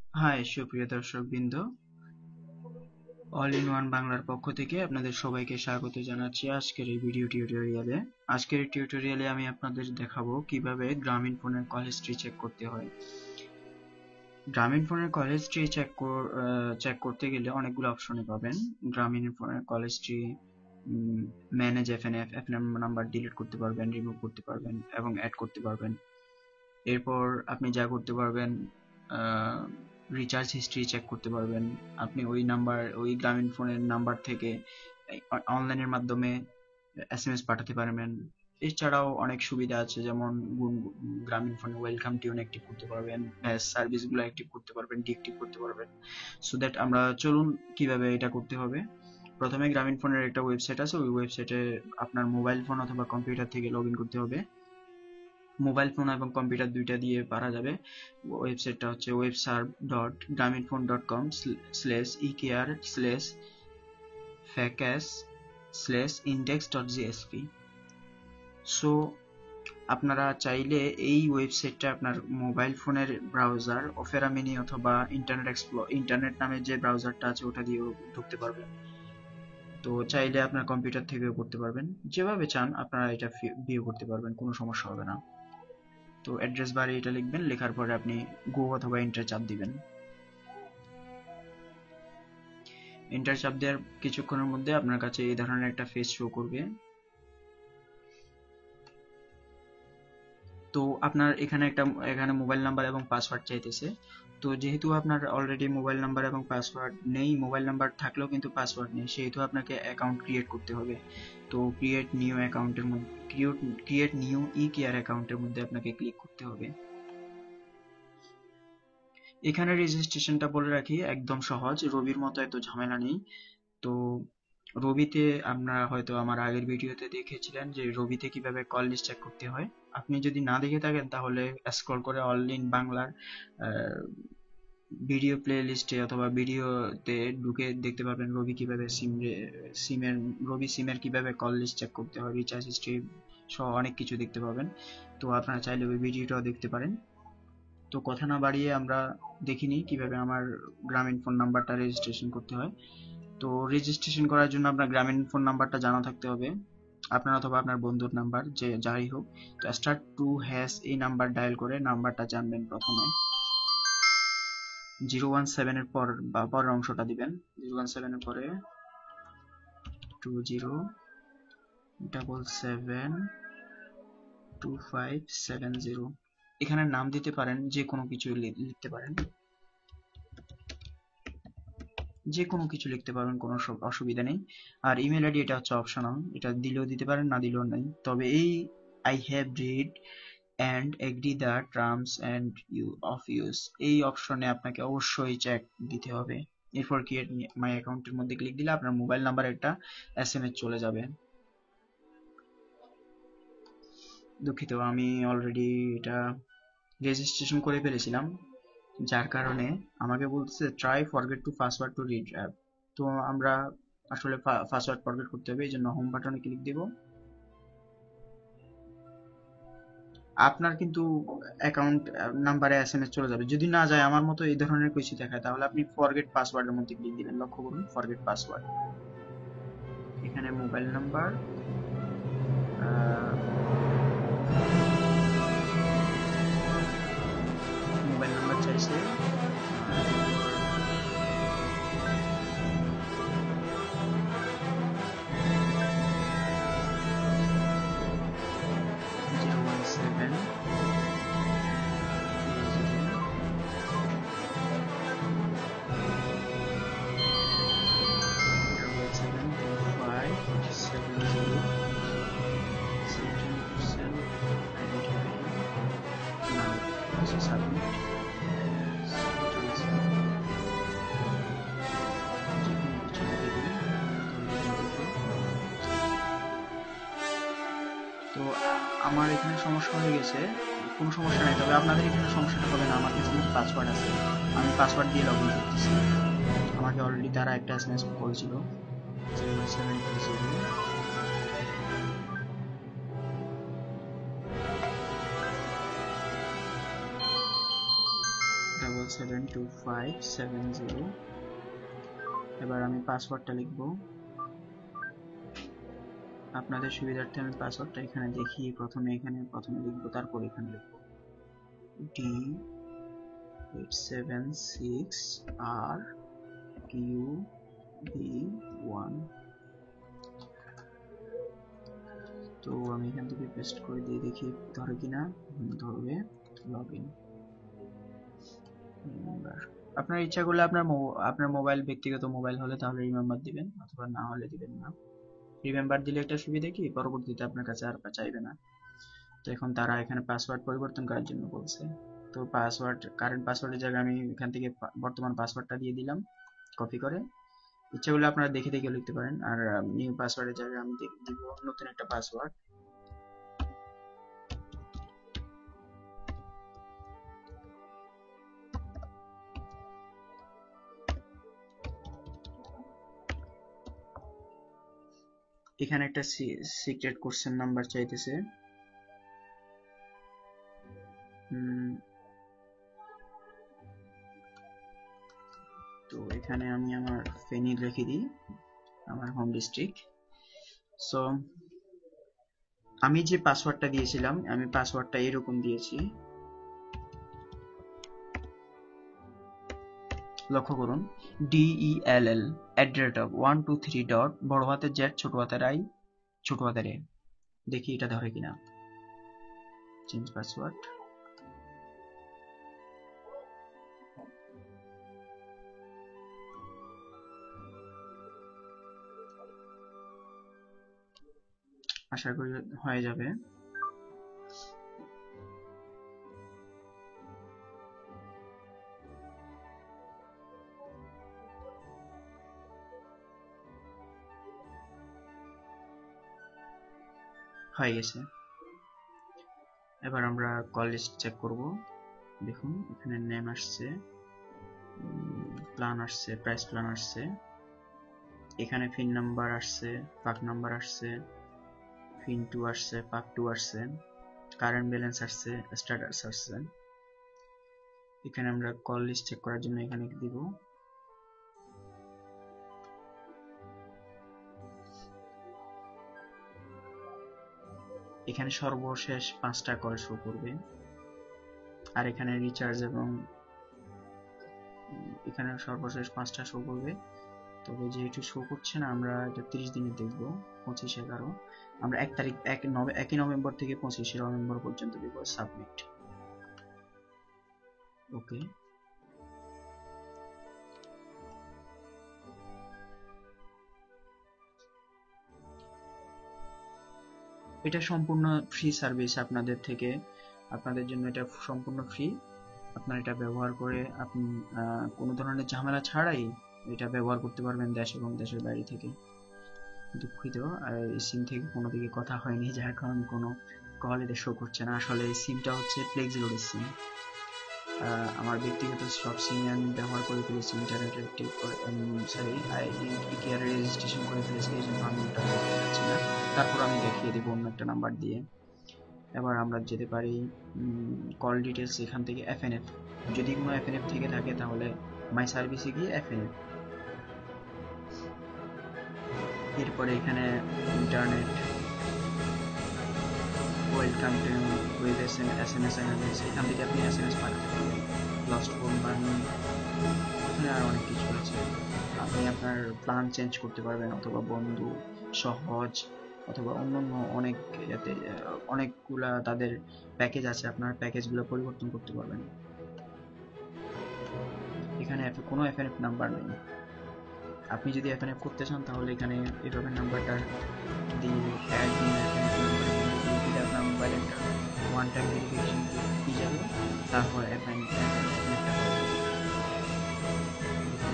High সুপ্রিয় দর্শকবৃন্দ, all in one বাংলার পক্ষ থেকে আপনাদের সবাইকে স্বাগত জানাচ্ছি আজকের এই ভিডিও টিউটোরিয়ালে। আজকের এই টিউটোরিয়ালে আমি আপনাদের দেখাবো কিভাবে গ্রামীণ ফোনের কল হিস্ট্রি চেক করতে হয়। গ্রামীণ ফোনের কল হিস্ট্রি চেক করতে গেলে অনেকগুলো অপশনে পাবেন। গ্রামীণ ফোনের call history, manage FNF, FNF number delete করতে পারবেন, রিমুভ করতে পারবেন এবং অ্যাড করতে পারবেন। এরপর আপনি যা করতে পারবেন, রিচার্জ হিস্ট্রি চেক করতে পারবেন। আপনি ওই গ্রামীণ ফোনের নাম্বার থেকে অনলাইনের মাধ্যমে এসএমএস পাঠাতে পারবেন। এছাড়াও অনেক সুবিধা আছে, যেমন গ্রামীণ ফোনে ওয়েলকাম টিউন অ্যাক্টিভ করতে পারবেন, সার্ভিসগুলো অ্যাক্টিভ করতে পারবেন, ডিঅ্যাক্টিভ করতে পারবেন। সো দ্যাট আমরা চলুন কিভাবে এটা করতে হবে। প্রথমে গ্রামীণ ফোনের একটা ওয়েবসাইট আছে, ওই ওয়েবসাইটে আপনার মোবাইল ফোন অথবা কম্পিউটার থেকে লগ ইন করতে হবে। মোবাইল ফোন এবং কম্পিউটার দুইটা দিয়ে পারা যাবে। ওয়েবসাইটটা হচ্ছে webserve.graminphone.com/ekr/facas/index.jsp। সো আপনারা চাইলে এই ওয়েবসাইটটা আপনার মোবাইল ফোনের ব্রাউজার অপেরা মিনি অথবা ইন্টারনেট নামে যে ব্রাউজারটা আছে ওটা দিয়েও ঢুকতে পারবেন। তো চাইলে আপনার কম্পিউটার থেকেও করতে পারবেন, যেভাবে চান আপনারা এটা ভিউ করতে পারবেন, কোনো সমস্যা হবে না। তো অ্যাড্রেস বারে এটা লিখবেন, লেখার পরে আপনি গো অথবা এন্টার চাপ দিবেন। এন্টার চাপ দেওয়ার কিছুক্ষণের মধ্যে আপনার কাছে এই ধরনের একটা পেজ শো করবে। তো আপনার এখানে মোবাইল নাম্বার এবং পাসওয়ার্ড চাইতেছে। তো যেহেতু আপনার অলরেডি মোবাইল নাম্বার এবং পাসওয়ার্ড নেই, মোবাইল নাম্বার থাকলেও কিন্তু পাসওয়ার্ড নেই, সেহেতু আপনাকে অ্যাকাউন্ট ক্রিয়েট করতে হবে। তো ক্রিয়েট নিউ ই কেয়ার অ্যাকাউন্টের মধ্যে আপনাকে ক্লিক করতে হবে। এখানে রেজিস্ট্রেশনটা বলে রাখি, একদম সহজ, রবির মতো এত ঝামেলা নেই। তো রবিতে আমরা হয়তো আমার আগের ভিডিওতে দেখেছিলেন যে রবিতে কিভাবে কল লিস্ট চেক করতে হয়। আপনি যদি না দেখে থাকেন তাহলে স্ক্রল করে অল ইন বাংলার ভিডিও প্লে লিস্টে অথবা ভিডিওতে ঢুকে দেখতে পারবেন রবি সিমের কিভাবে কল লিস্ট চেক করতে হয়, রিচার্জ হিস্ট্রি সহ অনেক কিছু দেখতে পাবেন। তো আপনারা চাইলে ওই ভিডিওটাও দেখতে পারেন। তো কথা না বাড়িয়ে আমরা দেখিনি কিভাবে আমার গ্রামীণ ফোন নাম্বারটা রেজিস্ট্রেশন করতে হয়। তো রেজিস্ট্রেশন করার জন্য আপনার গ্রামীণ ফোন নাম্বারটা জানা থাকতে হবে, আপনার অথবা আপনার বন্ধুর নাম্বার, যে যাই হোক। তো *2# এই নাম্বার ডায়াল করে নাম্বারটা জানবেন। প্রথমে 017 এর পর বা পরের অংশটা দিবেন। 017 এর পরে 20772570। এখানে নাম দিতে পারেন, যে কোনো কিছু লিখতে পারেন, যে কোনো কিছু লিখতে পারবেন, কোনো অসুবিধা নেই। আর ইমেল আইডি এটা হচ্ছে অপশনাল, এটা দিলেও দিতে পারেন, না দিলেও নেই। তবে এই I have read and agree the terms and of use এই অপশনে আপনাকে অবশ্যই চেক দিতে হবে। এরপর ক্রিয়েট মাই অ্যাকাউন্টের মধ্যে ক্লিক দিলে আপনার মোবাইল নাম্বার একটা এসএমএস চলে যাবে। দুঃখিত, আমি অলরেডি এটা রেজিস্ট্রেশন করে ফেলেছিলাম, যার কারণে আমাকে বলতেছে try forget to password to read app. তো আমরা আসলে পাসওয়ার্ড ফরগেট করতে হবে, এই জন্য হোম বাটনে ক্লিক দিব। আপনার কিন্তু অ্যাকাউন্ট নাম্বারে এসএমএস চলে যাবে। যদি না যায়, আমার মতো এই ধরনের কিছু দেখায়, তাহলে আপনি ফরগেট পাসওয়ার্ডের মধ্যে ক্লিক দিবেন। লক্ষ্য করুন, ফরগেট পাসওয়ার্ড, এখানে মোবাইল নাম্বার, চাইছে, তো আমার এখানে সমস্যা হয়ে গেছে, কোনো সমস্যা নেই। তবে আপনাদের এখানে সমস্যাটা হবে না, আমার কাছে কিন্তু পাসওয়ার্ড আছে, আমি পাসওয়ার্ড দিয়ে লগ ইন করতেছি। আমাকে অলরেডি তারা একটা এসএমএস করেছিল, 072 772570। এবার আমি পাসওয়ার্ডটা লিখব। আপনাদের সুবিধার্থে আমি পাসওয়ার্ডটা এখানে দেখি, প্রথমে লিখব, তারপর এখানে লিখব D876RQB1। তো আমি এখান থেকে পেস্ট করে দিয়ে দেখি ধরে কিনা। ধরবে। লগইন। আপনার ইচ্ছা করলে আপনার মোবাইল, ব্যক্তিগত মোবাইল হলে তাহলে রিমেম্বার দিবেন, অথবা না হলে দিবেন না। রিমেম্বার দিলে একটা সুবিধা কি, পরবর্তীতে আপনার কাছে আর চাইবে না। তো এখন তারা এখানে পাসওয়ার্ড পরিবর্তন করার জন্য বলছে। তো কারেন্ট পাসওয়ার্ডের জায়গায় আমি এখান থেকে বর্তমান পাসওয়ার্ডটা দিয়ে দিলাম কপি করে। ইচ্ছা করলে আপনারা দেখে লিখতে পারেন। আর নিউ পাসওয়ার্ডের জায়গায় আমি দিব নতুন একটা পাসওয়ার্ড। এখানে একটা সিক্রেট কোশ্চেন নাম্বার চাইতেছে। তো এখানে আমি আমার ফেনী লিখে দিই, আমার হোম ডিস্ট্রিক্ট। সো আমি যে পাসওয়ার্ডটা দিয়েছিলাম, আমি পাসওয়ার্ডটা এরকম দিয়েছি, লক্ষ্য করুন, DELL @123. বড় হাতের Z, ছোট হাতের I, ছোট হাতের A। দেখি এটা ধরে কিনা। Change password. আশা করি হয়ে যাবে। হয়ে গেছে। এবার আমরা কল লিস্ট চেক করব। দেখুন এখানে নেম আসছে, প্ল্যান আসছে, প্রাইস প্ল্যান আসছে, এখানে ফিন নাম্বার আসছে, পাক নাম্বার আসছে, ফিন 2 আসছে, পাক 2 আসছে, কারেন্ট ব্যালেন্স আসছে, স্ট্যাটাস আসছে। এখানে আমরা কল লিস্ট চেক করার জন্য এখানে দিব। এখানে সর্বশেষ 5টা কল শো করবে। আর এখানে রিচার্জ এবং এখানে সর্বশেষ 5টা শো করবে। তবে যেহেতু শো করছে না, আমরা এটা 30 দিনে দেখব। 25/11 আমরা 1 নভেম্বর থেকে 25 নভেম্বর পর্যন্ত দিব সাবমিট। ওকে। এটা সম্পূর্ণ ফ্রি সার্ভিস আপনাদের জন্য, এটা সম্পূর্ণ ফ্রি। আপনারা এটা ব্যবহার করে আপনি কোনো ধরনের ঝামেলা ছাড়াই এটা ব্যবহার করতে পারবেন দেশ এবং দেশের বাইরে থেকে। দুঃখিত, এই সিম থেকে কোনো দিকে কথা হয়নি, যার কারণে কোনো কল এটা শো করছে না। আসলে এই সিমটা হচ্ছে ফ্লেক্সিলোডের সিম। আমার ব্যক্তিগত সব সিমে আমি ব্যবহার করে ফেলেছি, ইন্টারনেট অ্যাক্টিভ করে, রেজিস্ট্রেশন করে ফেলেছি, এই জন্য আমি এটা করতে পারছি না। তারপর আমি দেখিয়ে দেবো অন্য একটা নাম্বার দিয়ে। এবার আমরা যেতে পারি কল ডিটেলস, এখান থেকে FNF, যদি কোনো FNF থেকে থাকে তাহলে মাই সার্ভিসে গিয়ে FNF। এরপরে এখানে internet, welcome to with SMS analysis, এখান থেকে আপনি SMS পাঠাতে পারবেন। লস্ট ফোন বার্নিং, এখানে আর অনেক কিছু আছে। আপনি আপনার প্ল্যান চেঞ্জ করতে পারবেন, অথবা বন্ধু, সহজ, অথবা অন্যান্য অনেকগুলা তাদের প্যাকেজ আছে, আপনার প্যাকেজগুলো পরিবর্তন করতে পারবেন। এখানে কোনো FNF নাম্বার নেই। আপনি যদি FNF করতে চান তাহলে এখানে এভাবে নাম্বারটা দিয়ে অ্যাড নিন FNF নাম্বারে দিলে আপনার মোবাইলে একটা ওয়ান টাইম ভেরিফিকেশন দিয়ে যাবে, তারপর FNFটা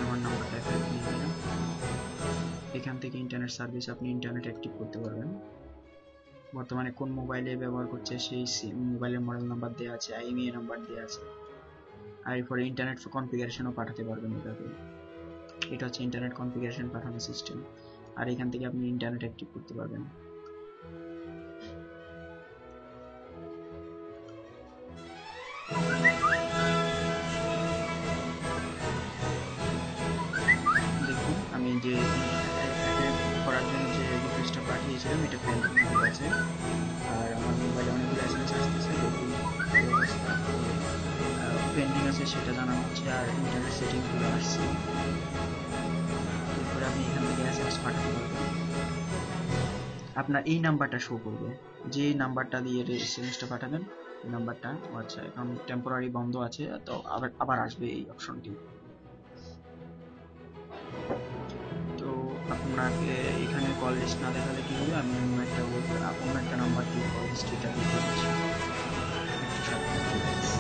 আমার নাম্বারটা FNF নিয়ে নিলাম। এখান থেকে ইন্টারনেট সার্ভিস, আপনি ইন্টারনেট অ্যাক্টিভ করতে পারবেন। বর্তমানে কোন মোবাইলে ব্যবহার করছে সেই মোবাইলের মডেল নাম্বার দেওয়া আছে, IMEI নাম্বার দেওয়া আছে। আর এরপরে ইন্টারনেট কনফিগারেশনও পাঠাতে পারবেন এভাবে। এটা হচ্ছে ইন্টারনেট কনফিগারেশন পাঠানোর সিস্টেম। আর এখান থেকে আপনি ইন্টারনেট অ্যাক্টিভ করতে পারবেন। আসতেছে, আর আমার মোবাইলে অনেকগুলো এসএমএস আসতেছে, দেখি কি অবস্থা। পেন্ডিং আছে সেটা জানানো হচ্ছে, আর ইন্টারনেট সেটিং করে আসছে। এরপরে আপনি এখান থেকে এসএমএস পাঠাতে পারবেন। আপনার এই নাম্বারটা শো করবে, যে নাম্বারটা দিয়ে এসএমএসটা পাঠাবেন এই নাম্বারটা। আচ্ছা, এখন টেম্পোরারি বন্ধ আছে, তো আবার আবার আসবে এই অপশনটি। তো আপনাকে এখানে কল লিস্ট না দেখালে কি হবে, আমি অন্য একটা নাম্বার দিয়ে কল হিস্ট্রিটা দেখিয়ে দিচ্ছি। একটু সাবধানে please।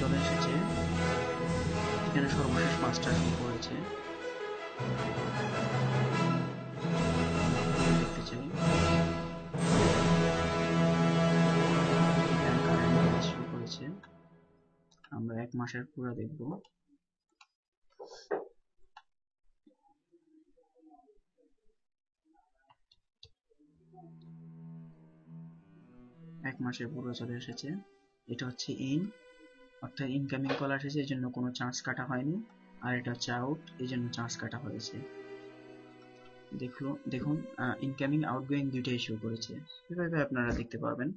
চলে এসেছে, এখানে সর্বশেষ 5টা শো করেছে। দেখতে চাই এখানে কারেন্ট ব্যালেন্স শো করেছে, আমরা 1 মাসের পুরো দেখব। 1 মাসের পুরো চলে এসেছে। এটা হচ্ছে ইন, অর্থাৎ ইনকামিং কল এসেছে, এই জন্য কোনো চার্জ কাটা হয়নি। আর এটা হচ্ছে আউট, এই জন্য চার্জ কাটা হয়েছে। দেখুন ইনকামিং আউটগোয়িং দুইটাই শো করেছে, এভাবে আপনারা দেখতে পারবেন।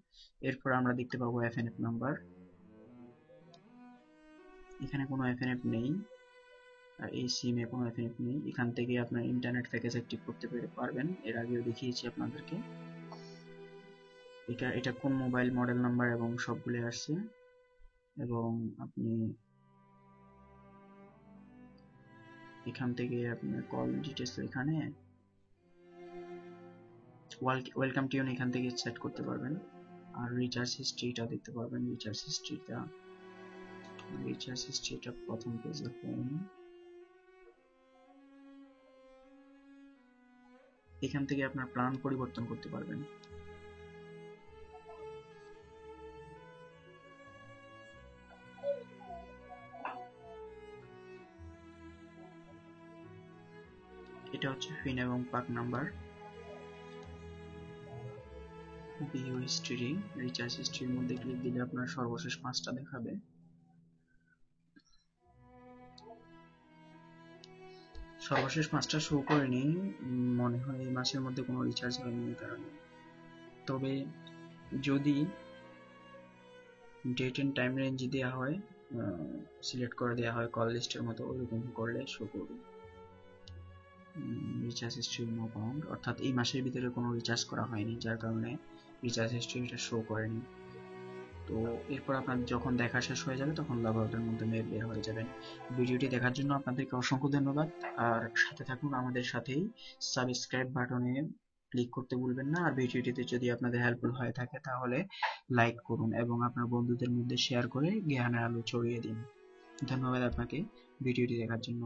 এরপর আমরা দেখতে পাবো এফএনএফ নাম্বার, এখানে কোনো এফএনএফ নেই, আর এই সিমে কোনো এফএনএফ নেই। এখান থেকে আপনার ইন্টারনেট প্যাকেজ অ্যাক্টিভ করতে পারবেন, এর আগেও দেখিয়েছি আপনাদেরকে। এটা কোন মোবাইল মডেল নাম্বার এবং সবগুলো আসছে। এবং আপনি এখান থেকে আপনার কল ডিটেলস এখানে ওয়েলকাম টিউন এখান থেকে সেট করতে পারবেন। আর রিচার্জ হিস্ট্রিটা দেখতে পারবেন, রিচার্জ হিস্ট্রিটা প্রথম পেজে হোম, এখান থেকে আপনার প্ল্যান পরিবর্তন করতে পারবেন। এটা হচ্ছে ফিন এবং পাক নাম্বার। ভিউ হিস্ট্রি, রিচার্জ হিস্ট্রির মধ্যে ক্লিক দিলে আপনার সর্বশেষ 5টা দেখাবে। সর্বশেষ 5টা শো করেনি, মনে হয় এই মাসের মধ্যে কোনো রিচার্জ হয়নি এই কারণে। তবে যদি ডেট এন্ড টাইম রেঞ্জ দেওয়া হয়, সিলেক্ট করে দেওয়া হয় কল লিস্টের মতো, ওইরকম করলে শো করবে রিচার্জ হিস্ট্রি নো ফাউন্ড, অর্থাৎ এই মাসের ভিতরে কোনো রিচার্জ করা হয়নি, যার কারণে রিচার্জ হিস্ট্রিটা শো করেনি। তো এরপর আপনার যখন দেখা শেষ হয়ে যাবে তখন লগ আউটের মধ্যে বের হয়ে যাবেন। ভিডিওটি দেখার জন্য আপনাদেরকে অসংখ্য ধন্যবাদ, আর সাথে থাকুন আমাদের সাথেই। সাবস্ক্রাইব বাটনে ক্লিক করতে ভুলবেন না, আর ভিডিওটিতে যদি আপনাদের হেল্পফুল হয়ে থাকে তাহলে লাইক করুন এবং আপনার বন্ধুদের মধ্যে শেয়ার করে জ্ঞানের আলো ছড়িয়ে দিন। ধন্যবাদ আপনাকে ভিডিওটি দেখার জন্য।